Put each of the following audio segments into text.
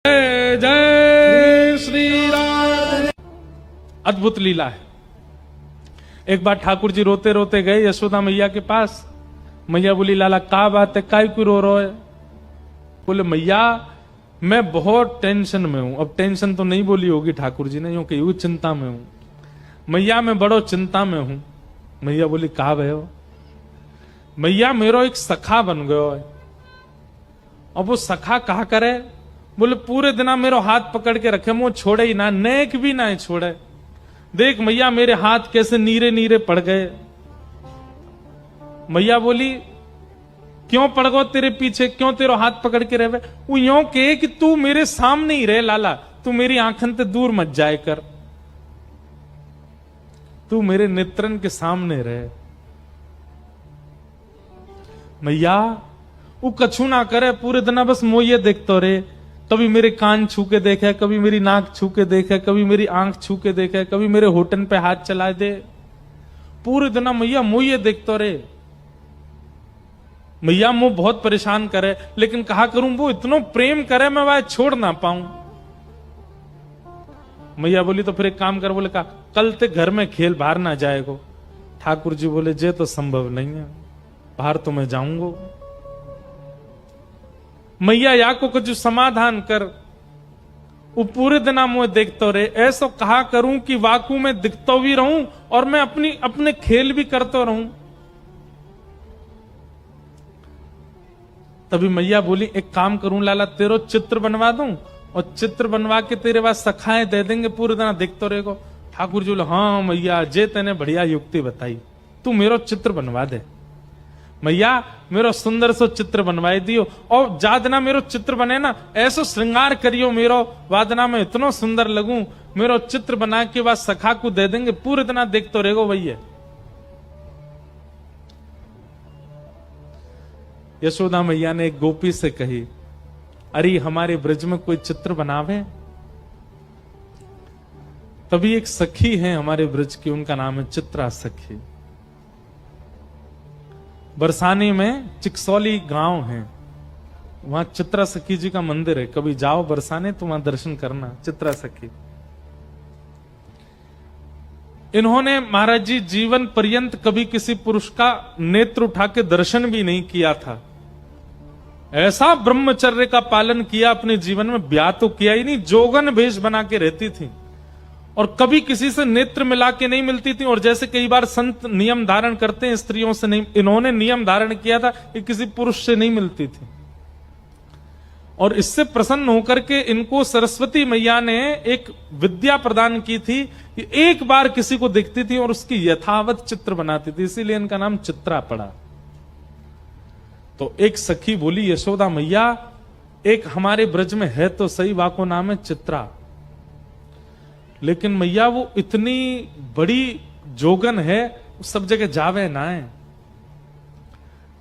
जय जय श्री राम। अद्भुत लीला है। एक बार ठाकुर जी रोते रोते गए यशोदा मैया के पास। मैया बोली, लाला का बात है, काय क्यों रो रहे हो? बोले, मैया मैं बहुत टेंशन में हूं। अब टेंशन तो नहीं बोली होगी ठाकुर जी ने, यूं कि यूं चिंता में हूं। मैया मैं बड़ो चिंता में हूं। मैया बोली, कहा गए हो? मैया मेरो एक सखा बन गयो है। अब वो सखा कहा करे? बोले, पूरे दिना मेरो हाथ पकड़ के रखे, मुंह छोड़े ही ना, नेक भी ना छोड़े। देख मैया मेरे हाथ कैसे नीरे नीरे पड़ गए। मैया बोली, क्यों पड़ गो तेरे पीछे, क्यों तेरो हाथ पकड़ के रहे? वो यूं कहे कि तू मेरे सामने ही रहे लाला, तू मेरी आंखन से दूर मत जाए कर, तू मेरे नेत्रन के सामने रहे। मैया वो कछु ना करे, पूरे दिन बस मोये देखते रहे। कभी मेरे कान छू के देखे, कभी मेरी नाक छू के देखे, कभी मेरी आंख छू के देखे, कभी मेरे होठन पे हाथ चला दे। पूरे दिन मैया मोये देखते रहे। मैया मुंह बहुत परेशान करे, लेकिन कहा करूं, वो इतना प्रेम करे मैं वह छोड़ ना पाऊं। मैया बोली, तो फिर एक काम कर। बोले, कहा कल ते घर में खेल, बाहर ना जाएगो। ठाकुर जी बोले, जे तो संभव नहीं है, बाहर तो मैं जाऊंगा। मैया या को कुछ समाधान कर। वो पूरे दिन मुझे देखते रहे। ऐसा कहा करूं कि वाकू में दिखता भी रहूं और मैं अपने खेल भी करता रहूं। तभी मैया बोली, एक काम करूं लाला, तेरो चित्र बनवा दूं और चित्र बनवा के तेरे पास सखाएं दे देंगे, पूरे दिन देखते रहेगो। ठाकुर जी बोले, हाँ मैया, जे तेने बढ़िया युक्ति बताई, तू मेरो चित्र बनवा दे। मैया मेरो सुंदर सो चित्र बनवाई दियो, और जादना मेरो चित्र बने ना, ऐसो श्रृंगार करियो मेरो, वादना में इतना सुंदर लगूं, मेरो चित्र बना के बाद सखा को दे देंगे, पूरे दिन देखते रहेगो भैया। यशोदा मैया ने एक गोपी से कही, अरे हमारे ब्रज में कोई चित्र बनावे। तभी एक सखी है हमारे ब्रज की, उनका नाम है चित्रा सखी। बरसाने में चिकसौली गांव है, वहां चित्रा सखी जी का मंदिर है। कभी जाओ बरसाने तो वहां दर्शन करना, चित्रा सखी। इन्होंने महाराज जी जीवन पर्यंत कभी किसी पुरुष का नेत्र उठा के दर्शन भी नहीं किया था। ऐसा ब्रह्मचर्य का पालन किया अपने जीवन में, ब्याह तो किया ही नहीं, जोगन भेष बना के रहती थी और कभी किसी से नेत्र मिला के नहीं मिलती थी। और जैसे कई बार संत नियम धारण करते हैं स्त्रियों से, नहीं, इन्होंने नियम धारण किया था कि किसी पुरुष से नहीं मिलती थी। और इससे प्रसन्न होकर के इनको सरस्वती मैया ने एक विद्या प्रदान की थी कि एक बार किसी को दिखती थी और उसकी यथावत चित्र बनाती थी, इसीलिए इनका नाम चित्रा पड़ा। तो एक सखी बोली, यशोदा मैया एक हमारे ब्रज में है तो सही, वाको नाम है चित्रा, लेकिन मैया वो इतनी बड़ी जोगन है, सब जगह जावे ना है।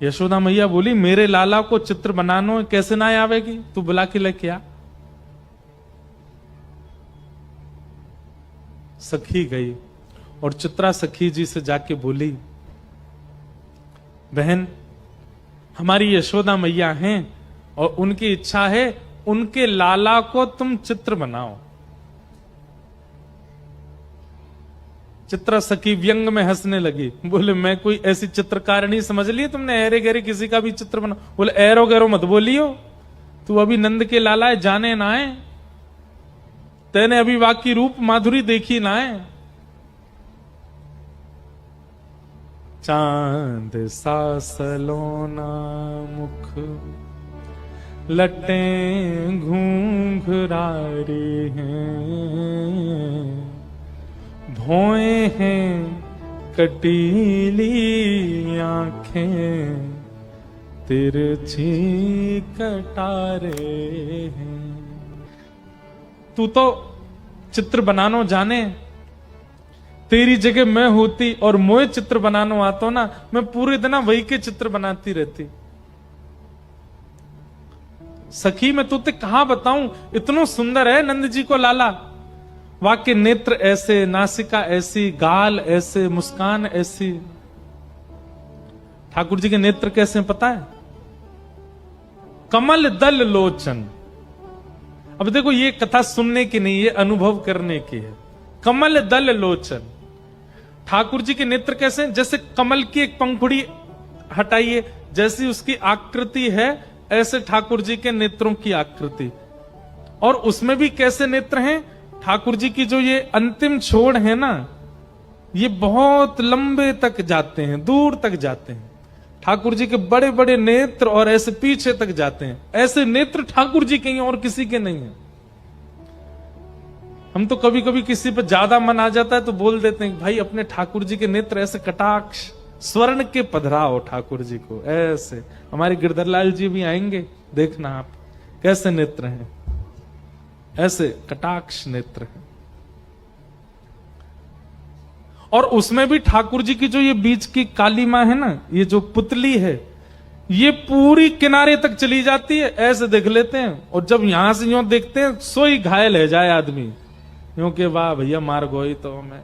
यशोदा मैया बोली, मेरे लाला को चित्र बनानो कैसे ना आवेगी, तू बुला के लेके आ। सखी गई और चित्रा सखी जी से जाके बोली, बहन हमारी यशोदा मैया हैं और उनकी इच्छा है उनके लाला को तुम चित्र बनाओ। चित्रा सखी व्यंग में हंसने लगी, बोले, मैं कोई ऐसी चित्रकारिणी समझ ली तुमने, ऐरे गहरे किसी का भी चित्र बना? बोले, ऐरो गैरो मत बोलियो, तू अभी नंद के लाला है, जाने ना है, तेने अभी वाकी रूप माधुरी देखी ना है। चांद सा सलोना मुख, लटें घूंघरारी हैं, भौएं हैं कटीली आंखें, तिरछी कटारे हैं। तू तो चित्र बनानो जाने, तेरी जगह मैं होती और मोए चित्र बनानो आतो ना, मैं पूरे दिन वही के चित्र बनाती रहती। सखी मैं तुझे कहां बताऊं, इतना सुंदर है नंद जी को लाला, वाक्य नेत्र ऐसे, नासिका ऐसी, गाल ऐसे, मुस्कान ऐसी। ठाकुर जी के नेत्र कैसे पता है? कमल दल लोचन, अब देखो ये कथा सुनने की नहीं, ये अनुभव करने की है। कमल दल लोचन, ठाकुर जी के नेत्र कैसे हैं? जैसे कमल की एक पंखुड़ी हटाइए, जैसी उसकी आकृति है ऐसे ठाकुर जी के नेत्रों की आकृति। और उसमें भी कैसे नेत्र हैं? ठाकुर जी की जो ये अंतिम छोड़ है ना, ये बहुत लंबे तक जाते हैं, दूर तक जाते हैं। ठाकुर जी के बड़े बड़े नेत्र और ऐसे पीछे तक जाते हैं। ऐसे नेत्र ठाकुर जी के हैं और किसी के नहीं है। हम तो कभी कभी किसी पर ज्यादा मन आ जाता है तो बोल देते हैं भाई अपने ठाकुर जी के नेत्र ऐसे कटाक्ष स्वर्ण के पधराओ ठाकुर जी को ऐसे। हमारे गिरधरलाल जी भी आएंगे, देखना आप कैसे नेत्र हैं, ऐसे कटाक्ष नेत्र हैं। और उसमें भी ठाकुर जी की जो ये बीच की काली मां है ना, ये जो पुतली है, ये पूरी किनारे तक चली जाती है, ऐसे देख लेते हैं। और जब यहां से यूं देखते हैं सोई घायल है जाए आदमी, यूं के वाह भैया मार गोई तो मैं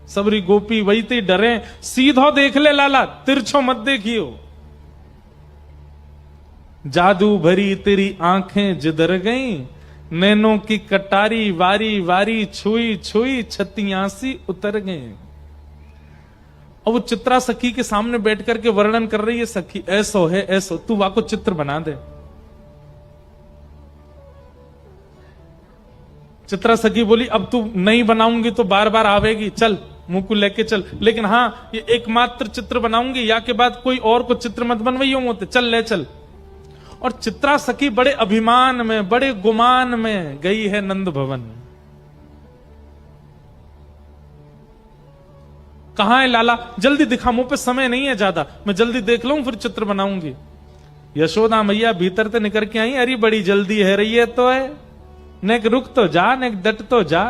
सबरी गोपी वही थी डरे, सीधो देख ले लाला तिरछो मत देखियो। जादू भरी तेरी आंखें जिधर गई, नैनों की कटारी वारी वारी छुई छुई छत्तियासी उतर गए। और वो चित्रा सखी के सामने बैठ करके वर्णन कर रही है, सखी ऐसो है ऐसो, तू वाको चित्र बना दे। चित्रा सखी बोली अब तू नहीं बनाऊंगी तो बार बार आवेगी, चल मुंह को लेके चल, लेकिन हाँ ये एकमात्र चित्र बनाऊंगी, या के बाद कोई और को चित्र मत बनवाइयो मोते, चल ले चल। और चित्रा सखी बड़े अभिमान में बड़े गुमान में गई है नंद भवन। कहां है लाला? जल्दी दिखा, मुंह पे समय नहीं है ज्यादा, मैं जल्दी देख लूं फिर चित्र बनाऊंगी। यशोदा मैया भीतर से निकल के आई, अरे बड़ी जल्दी है रही है तो है, नेक रुक तो जा, नेक डट तो जा।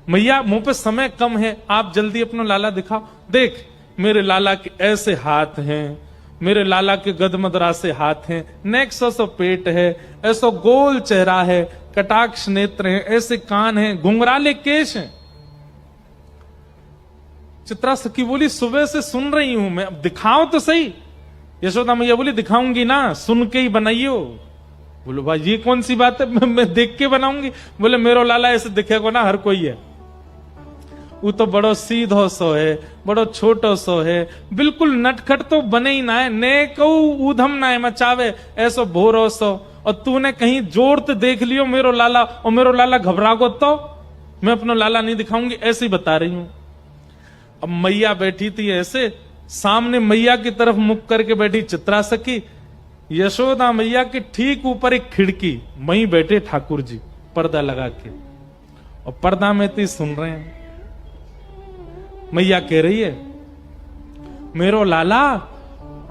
मैया मुंह पे समय कम है, आप जल्दी अपना लाला दिखाओ। देख मेरे लाला के ऐसे हाथ हैं, मेरे लाला के गदमदरा से हाथ हैं, नेक सो पेट है, ऐसो गोल चेहरा है, कटाक्ष नेत्र हैं, ऐसे कान हैं, घुंघराले केश हैं। चित्रा सखी बोली सुबह से सुन रही हूं मैं, अब दिखाओ तो सही। यशोदा मैया बोली दिखाऊंगी ना, सुन के ही बनाइयो। बोलो भाई ये कौन सी बात है, मैं देख के बनाऊंगी? बोले मेरो लाला ऐसे दिखेगा ना हर कोई है, वो तो बड़ो सीधो सो है, बड़ो छोटो सो है, बिल्कुल नटखट तो बने ही ना है, ने कहू ऊधम ना है मचावे, ऐसो भोरो सो। और तूने कहीं जोर तो देख लियो मेरो लाला, और मेरो लाला घबरा गो तो मैं अपना लाला नहीं दिखाऊंगी, ऐसे ही बता रही हूं। अब मैया बैठी थी ऐसे, सामने मैया की तरफ मुख करके बैठी चित्रा सखी, यशोदा मैया के ठीक ऊपर एक खिड़की, वहीं बैठे ठाकुर जी पर्दा लगा के, और पर्दा में तो सुन रहे हैं। मैया कह रही है मेरो लाला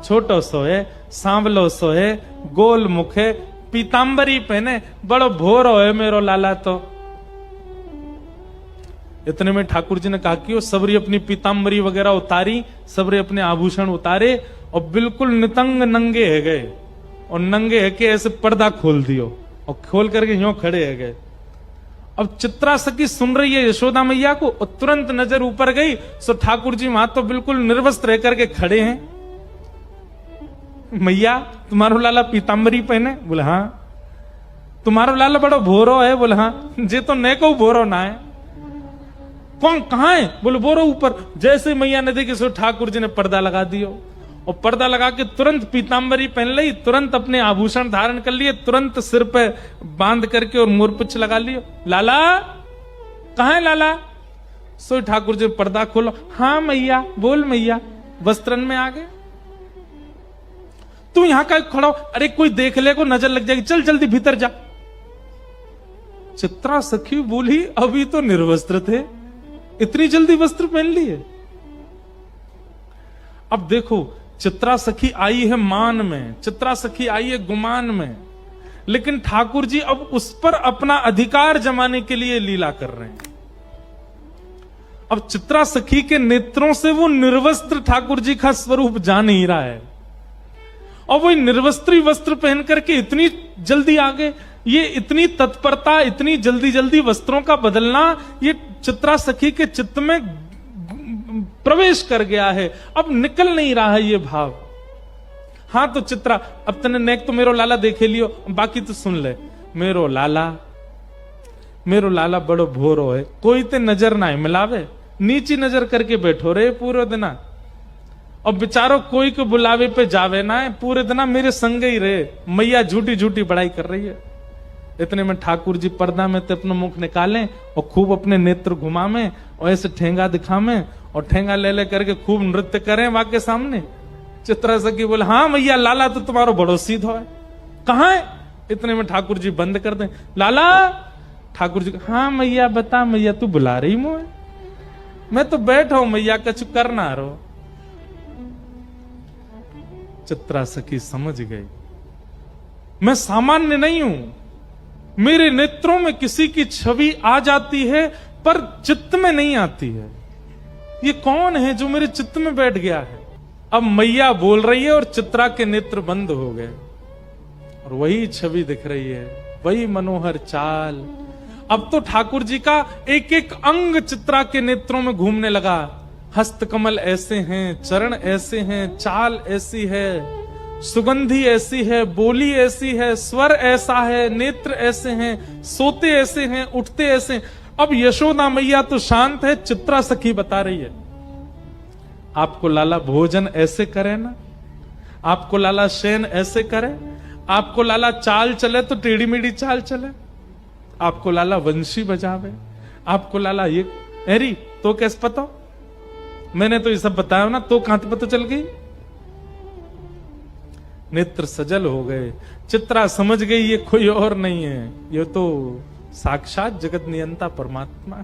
छोटो सो है, सांवलो सो है, गोल मुख है, पीतांबरी पहने, बड़ो भोरो है मेरो लाला तो। इतने में ठाकुर जी ने कहा कि वो सबरी अपनी पीतांबरी वगैरह उतारी, सबरे अपने आभूषण उतारे, और बिल्कुल नितंग नंगे है गए, और नंगे है के ऐसे पर्दा खोल दियो, और खोल करके यूं खड़े है गए। अब चित्रा सखी सुन रही है यशोदा मैया को, और तुरंत नजर ऊपर गई, सो ठाकुर जी वहां तो बिल्कुल निर्वस्त्र रह करके खड़े हैं। मैया तुम्हारो लाला पीतांबरी पहने? बोले हाँ। तुम्हारो लाला बड़ो भोरो है? बोले हाँ। जे तो ने को भोरो ना है। कौन कहां है? बोले बोरो ऊपर। जैसे मैया ने देखी सो ठाकुर जी ने पर्दा लगा दियो, और पर्दा लगा के तुरंत पीतांबरी पहन ली, तुरंत अपने आभूषण धारण कर लिए, तुरंत सिर पे बांध करके और मोरपुच्छ लगा लियो। लाला कहां है लाला? सो ठाकुर जी पर्दा खोलो। हाँ मैया, बोल मैया, वस्त्रन में आ गए। तू यहां का खड़ा हो, अरे कोई देख ले को नजर लग जाएगी, चल जल्दी भीतर जा। चित्रा सखी बोली अभी तो निर्वस्त्र थे, इतनी जल्दी वस्त्र पहन लिए? अब देखो चित्रा सखी आई है मान में, चित्रा सखी आई है गुमान में, लेकिन ठाकुर जी अब उस पर अपना अधिकार जमाने के लिए लीला कर रहे हैं। अब चित्रा सखी के नेत्रों से वो निर्वस्त्र ठाकुर जी का स्वरूप जा नहीं रहा है, और वो निर्वस्त्री वस्त्र पहन करके इतनी जल्दी आ गए। ये इतनी तत्परता, इतनी जल्दी जल्दी वस्त्रों का बदलना, ये चित्रा सखी के चित्त में प्रवेश कर गया है, अब निकल नहीं रहा है ये भाव। हाँ तो चित्रा अब तने नेक तो मेरो लाला देखे लियो, बाकी तो सुन ले। मेरो लाला बड़ो भोरो है, कोई ते नजर ना मिलावे, नीची नजर करके बैठो रे पूरे दिना, और बेचारो कोई को बुलावे पे जावे ना है, पूरे दिना मेरे संग ही रहे। मैया झूठी झूठी बड़ाई कर रही है। इतने में ठाकुर जी पर्दा में ते अपना मुख निकालें और खूब अपने नेत्र घुमावें और ऐसे ठेंगा दिखावें और ठेंगा ले ले करके खूब नृत्य करें वहां के सामने। चित्रा सखी बोले, हाँ मैया लाला तो तुम्हारो बड़ो सीधो है, कहाँ है? इतने में ठाकुर जी बंद कर दें, लाला। ठाकुर जी, हाँ मैया बता मैया, तू बुला रही मुझे? मैं तो बैठा हूं मैया, कछु करना रो। चित्रा सखी समझ गई, मैं सामान्य नहीं हूं, मेरे नेत्रों में किसी की छवि आ जाती है पर चित्त में नहीं आती है। ये कौन है जो मेरे चित्त में बैठ गया है? अब मैया बोल रही है और चित्रा के नेत्र बंद हो गए और वही छवि दिख रही है, वही मनोहर चाल। अब तो ठाकुर जी का एक एक अंग चित्रा के नेत्रों में घूमने लगा। हस्त कमल ऐसे हैं, चरण ऐसे हैं, चाल ऐसी है, सुगंधी ऐसी है, बोली ऐसी है, स्वर ऐसा है, नेत्र ऐसे हैं, सोते ऐसे हैं, उठते ऐसे हैं। अब यशोदा मैया तो शांत है, चित्रा सखी बता रही है, आपको लाला भोजन ऐसे करे ना, आपको लाला शयन ऐसे करे, आपको लाला चाल चले तो टेढ़ी मेढ़ी चाल चले, आपको लाला वंशी बजावे, आपको लाला ये एरी तो कैसे पता? मैंने तो ये सब बताया ना, तो कहां पता चल गई? नेत्र सजल हो गए। चित्रा समझ गई ये कोई और नहीं है, ये तो साक्षात जगत नियंता परमात्मा।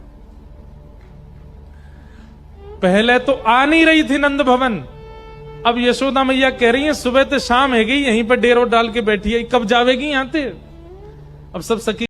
पहले तो आ नहीं रही थी नंद भवन, अब यशोदा मैया कह रही है सुबह से शाम है गई, यहीं पर डेरो डाल के बैठी है, कब जावेगी यहां से? अब सब सखी